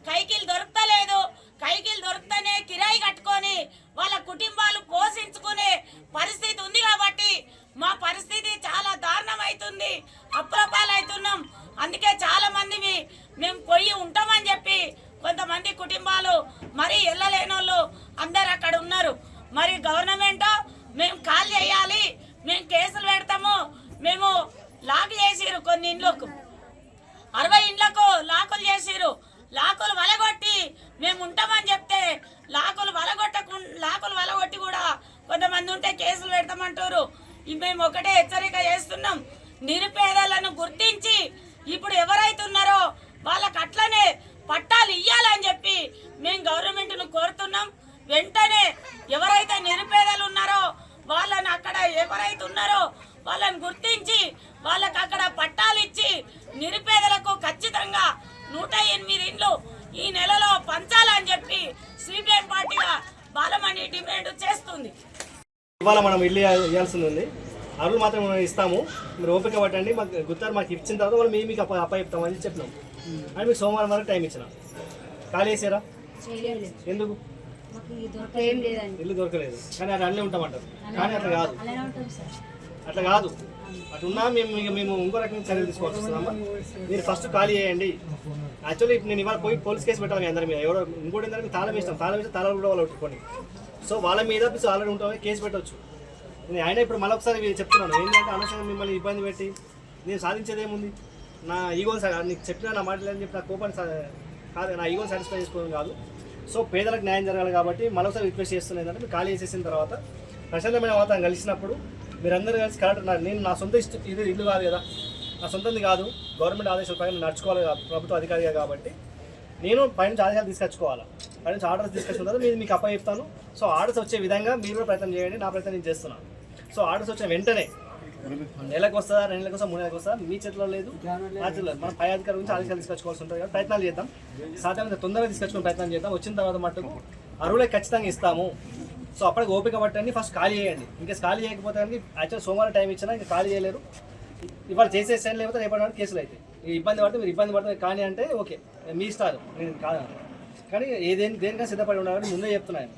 కైకిలు దొరుకుతలేదు. కైకిలు దొరుకుతనే కిరాయి కట్టుకొని వాళ్ళ కుటుంబాలు పోషించుకునే పరిస్థితి ఉంది. కాబట్టి మా పరిస్థితి చాలా దారుణం అవుతుంది, అప్రపాలవుతున్నాం. అందుకే చాలా మంది మేము పోయి ఉంటామని చెప్పి కొంతమంది కుటుంబాలు మరి వెళ్ళలేనోళ్ళు అందరు అక్కడ ఉన్నారు. మరి గవర్నమెంట్ మేము కాల్ చేయాలి, మేము కేసులు పెడతాము, మేము లాక్ చేసిరు, కొన్ని ఇండ్లకు 60 ఇండ్లకు లాకులు చేసిరు. లాకులు వలగొట్టి మేము ఉంటామని చెప్తే లాకులు వలగొట్టి కూడా కొంతమంది ఉంటే కేసులు పెడతామంటారు. మేము ఒకటే హెచ్చరిక చేస్తున్నాం, నిరుపేదలను గుర్తించి ఇప్పుడు ఎవరైతే ఉన్నారో వాళ్ళకి అట్లనే పట్టాలు ఇయ్యాలని చెప్పి మేము గవర్నమెంట్ను కోరుతున్నాం. వెంటనే ఎవరైతే నిరుపేదలు ఉన్నారో వాళ్ళని అక్కడ ఎవరైతే ఉన్నారో వాళ్ళని గుర్తించి వాళ్ళకి అక్కడ పట్టాలు ఇచ్చి నిరుపేదలకు ఖచ్చితంగా 108 ఇండ్లు ఈ నెలలో పంచాలని చెప్పి సిపిఎం పార్టీగా బాలమణి డిమాండ్ చేస్తుంది.
ఇవాళ మనం ఇల్లు ఇవ్వాల్సింది ఉంది, అరువులు మాత్రం మనం ఇస్తాము, మీరు ఓపిక పట్టండి, మాకు గుర్తారు మాకు ఇచ్చిన తర్వాత వాళ్ళు మీకు అప్పచెప్తామని చెప్పినాం. అని మీకు సోమవారం వరకు టైం ఇచ్చిన. ఖాళీ చేసారా? ఎందుకు? ఇల్లు దొరకలేదు కానీ అది అన్నీ ఉంటామంటారు. కానీ అట్లా కాదు అట్లా మేము ఇంకో రకంగా చర్యలు తీసుకోవాల్సి వస్తుందమ్మా. మీరు ఫస్ట్ ఖాళీ చేయండి. యాక్చువల్లీ నేను ఇవాళ పోయి పోలీస్ కేసు పెట్టాలి అందరి మీద. ఎవరో ఇంకోటి ఏంటంటే తాళం వేస్తే తాళాలు కూడా వాళ్ళు పెట్టుకోండి. సో వాళ్ళ మీద ఆల్రెడీ ఉంటామని కేసు పెట్టవచ్చు. నేను ఆయన ఇప్పుడు మళ్ళీ ఒకసారి చెప్తున్నాను, ఏంటంటే అనవసరంగా మిమ్మల్ని ఇబ్బంది పెట్టి నేను సాధించేది ఏముంది? నా ఈగోని నీకు చెప్పినా నా మాటలు చెప్పి నా కోపాన్ని కాదు, నా ఈగోని సాటిస్ఫై చేసుకోవడం కాదు. సో పేదలకు న్యాయం జరగాలి కాబట్టి మరోసారి రిక్వెస్ట్ చేస్తున్నా ఏంటంటే మీరు ఖాళీ చేసేసిన తర్వాత ప్రశాంతమైన వాతావరణం కలిసినప్పుడు మీరందరూ కలిసి కరెక్ట్. నేను నా సొంత ఇది ఇల్లు కాదు కదా, నా సొంతంది కాదు, గవర్నమెంట్ ఆదేశాల పైన నడుచుకోవాలి ప్రభుత్వ అధికారిగా కాబట్టి నేను పైనుంచి ఆదేశాలు తీసుకొచ్చుకోవాలి. పైనుంచి ఆర్డర్స్ తీసుకొచ్చిన తర్వాత మీకు అప్పచెప్తాను. సో ఆర్డర్స్ వచ్చే విధంగా మీరు కూడా ప్రయత్నం చేయండి, నా ప్రయత్నం నేను చేస్తున్నాను. సో ఆర్డర్స్ వచ్చిన వెంటనే నెలకు వస్తుందా, 2 నెలలకు వస్తుందా, 3 నెలలకు వస్తుందా మీ చేతిలో లేదు, నా చేతిలో లేదు. మనం పై అధికారి గురించి ఆదేశాలు తీసుకొచ్చుకోవాల్సి ఉంటుంది కాబట్టి ప్రయత్నాలు చేద్దాం, సాధ్యమైనంత తొందరగా తీసుకొచ్చుకునే ప్రయత్నం చేద్దాం. వచ్చిన తర్వాత మట్టుకు అరువులకు ఖచ్చితంగా ఇస్తాము. సో అప్పటికి ఓపిక పట్టండి, ఫస్ట్ ఖాళీ చేయండి. ఇంకా ఖాళీ చేయకపోతే కనుక యాక్చువల్ సోమవారం టైం ఇచ్చినా ఇంకా ఖాళీ చేయలేరు. ఇవాళ చేసేసాను, లేకపోతే రేపటి వరకు కేసులు అయితే ఇబ్బంది పడితే మీరు ఇబ్బంది పడుతుంది. కానీ అంటే ఓకే మీ ఇస్తారు, నేను కాదు. కానీ దేనికైనా సిద్ధపడి ఉండాలని ముందే చెప్తున్నాను.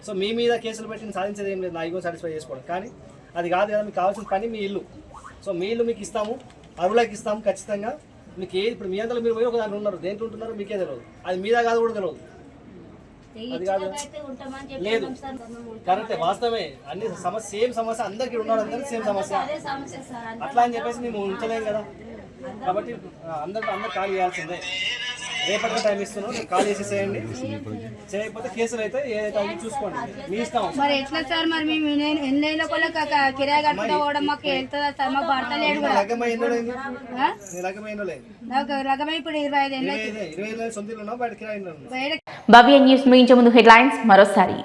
సో మీ మీద కేసులు పెట్టి నేను సాధించేది ఏం లేదు, నా ఈగో సాటిస్ఫై చేసుకోవడం. కానీ అది కాదు కదా, మీకు కావాల్సిన పని మీ ఇల్లు. సో మీ ఇల్లు మీకు ఇస్తాము, అరువులకు ఇస్తాము ఖచ్చితంగా. మీకు ఏది ఇప్పుడు మీ అంతలో మీరు పోయి ఒక దాంట్లో ఉన్నారు, దేంట్లో ఉంటున్నారో మీకే తెలియదు, అది మీద కాదు కూడా తెలియదు. అది కాదు లేదు, కరెక్టే, వాస్తవమే. అన్ని సమస్య సేమ్ సమస్య అందరికీ ఉన్నాడు, అందరికీ సేమ్ సమస్య. అట్లా అని చెప్పేసి మేము ఉంచలేం కదా. కాబట్టి అందరూ ఖాళీ చేయాల్సిందే. రేపటి టైం ఇస్తున్నాం, ఖాళీ చేసేసేయండి. చేయకపోతే కేసులు అయితే ఏదైతే అవి చూసుకోండి, మీ ఇష్టం.
మరి ఎట్లా సార్? మరి మేము ఎన్నైనా కూడా కిరాయి కట్టుకోవడం మాకు వెళ్తుందా సార్? మాకు భర్త లేడు.
లగ్గమై
ఇప్పుడు 25 ఏళ్ళు.
25 సొంతలు ఉన్నాం, బయట కిరాయి ఉన్నాం.
భవ్య న్యూస్ ముగించే ముందు హెడ్లైన్స్ మరోసారి.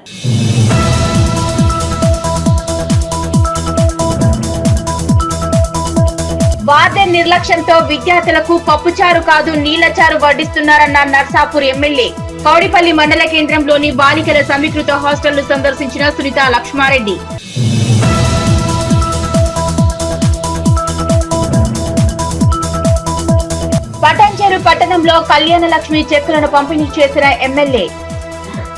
వార్డెన్ నిర్లక్ష్యంతో విద్యార్థులకు పప్పుచారు కాదు నీళ్లచారు వడ్డిస్తున్నారన్న నర్సాపూర్ ఎమ్మెల్యే. కౌడిపల్లి మండల కేంద్రంలోని బాలికల సమీకృత హాస్టల్ ను సందర్శించిన సునీత లక్ష్మారెడ్డి. గ్రామంలో కళ్యాణ లక్ష్మి చెక్కులను పంపిణీ చేసిన ఎమ్మెల్యే.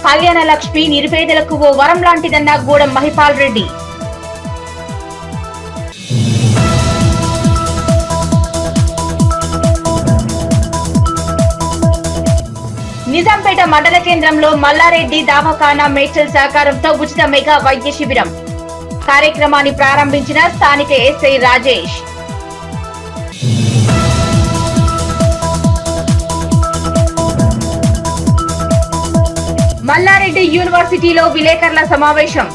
కళ్యాణ లక్ష్మి నిరుపేదలకు ఓ వరం లాంటిదన్న గూడెం మహిపాల్ రెడ్డి. నిజాంపేట మండల కేంద్రంలో మల్లారెడ్డి దవాఖానా మేడ్చల్ సహకారంతో ఉచిత మెగా వైద్య శిబిరం. కార్యక్రమాన్ని ప్రారంభించిన స్థానిక ఎస్ఐ రాజేష్. మల్లారెడ్డి యూనివర్సిటీలో విలేకరుల సమావేశం.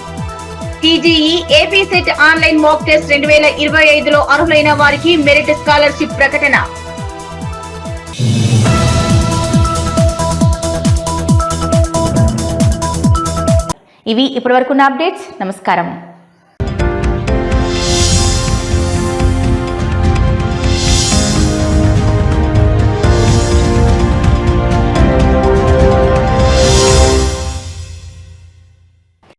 TGE AP CET online mock test 2025లో అర్హులైన వారికి మెరిట్ స్కాలర్షిప్ ప్రకటన. ఇవి ఇప్పటివరకున్న అప్డేట్స్. నమస్కారం.